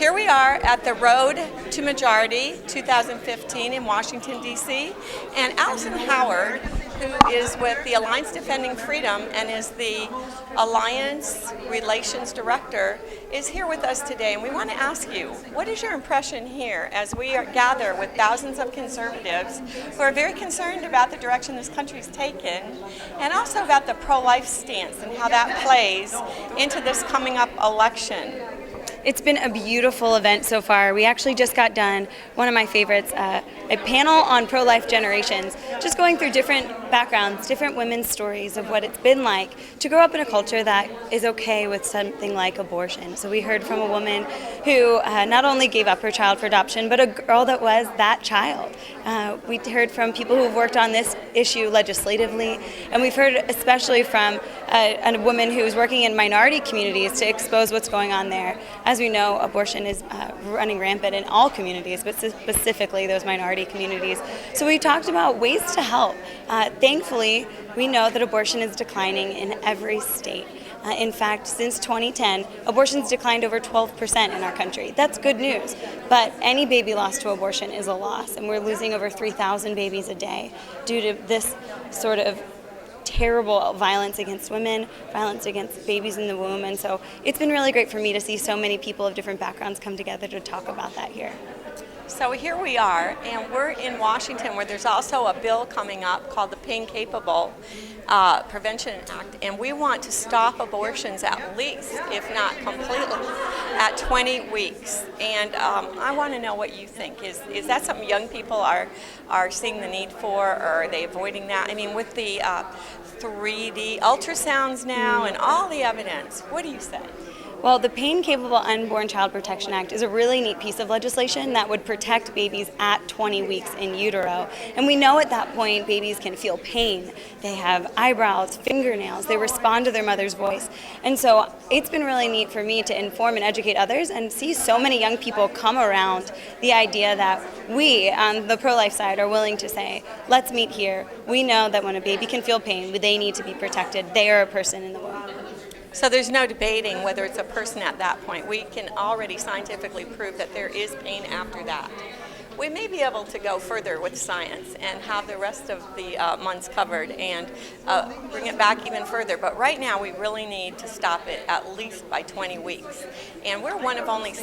Here we are at the Road to Majority 2015 in Washington, D.C. And Alison Howard, who is with the Alliance Defending Freedom and is the Alliance Relations Director, is here with us today. And we want to ask you, what is your impression here as we gather with thousands of conservatives who are very concerned about the direction this country's taken, and also about the pro-life stance and how that plays into this coming up election? It's been a beautiful event so far. We actually just got done, one of my favorites, a panel on pro-life generations, just going through different backgrounds, different women's stories of what it's been like to grow up in a culture that is okay with something like abortion. So we heard from a woman who not only gave up her child for adoption, but a girl that was that child. We heard from people who've worked on this issue legislatively, and we've heard especially from a woman who's working in minority communities to expose what's going on there. As we know, abortion is running rampant in all communities, but specifically those minority communities. So we talked about ways to help. Thankfully, we know that abortion is declining in every state. In fact, since 2010, abortion's declined over 12% in our country. That's good news. But any baby lost to abortion is a loss, and we're losing over 3,000 babies a day due to this sort of terrible violence against women, violence against babies in the womb. And so it's been really great for me to see so many people of different backgrounds come together to talk about that here. So here we are, and we're in Washington, where there's also a bill coming up called the Pain Capable Prevention Act, and we want to stop abortions at least, if not completely, at 20 weeks. And I want to know what you think. Is that something young people are seeing the need for, or are they avoiding that? I mean, with the 3D ultrasounds now and all the evidence, what do you say? Well, the Pain Capable Unborn Child Protection Act is a really neat piece of legislation that would protect babies at 20 weeks in utero. And we know at that point babies can feel pain. They have eyebrows, fingernails, they respond to their mother's voice. And so it's been really neat for me to inform and educate others and see so many young people come around the idea that we, on the pro-life side, are willing to say, let's meet here. We know that when a baby can feel pain, they need to be protected. They are a person in the womb. So there's no debating whether it's a person at that point. We can already scientifically prove that there is pain after that. We may be able to go further with science and have the rest of the months covered and bring it back even further. But right now we really need to stop it at least by 20 weeks. And we're one of only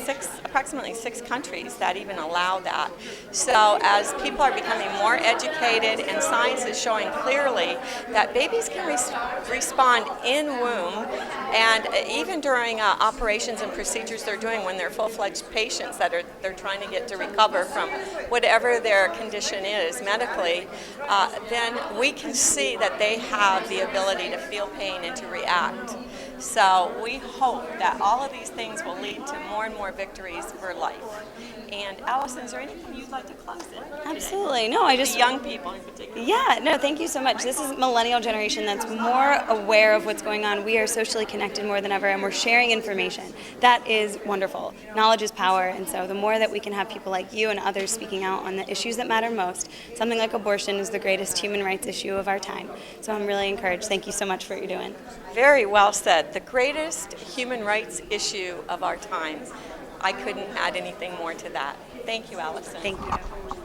approximately six countries that even allow that. So as people are becoming more educated and science is showing clearly that babies can respond in womb and even during operations and procedures they're doing when they're full-fledged patients that they're trying to get to recover from whatever their condition is medically, then we can see that they have the ability to feel pain and to react. So we hope that all of these things will lead to more and more victories for life. And Alison, is there anything you'd like to close in? Absolutely. No, I just... The young people in particular. Yeah, no, thank you so much. This is a millennial generation that's more aware of what's going on. We are socially connected more than ever, and we're sharing information. That is wonderful. Knowledge is power, and so the more that we can have people like you and others speaking out on the issues that matter most, something like abortion is the greatest human rights issue of our time. So I'm really encouraged. Thank you so much for what you're doing. Very well said. The greatest human rights issue of our time. I couldn't add anything more to that. Thank you, Alison. Thank you.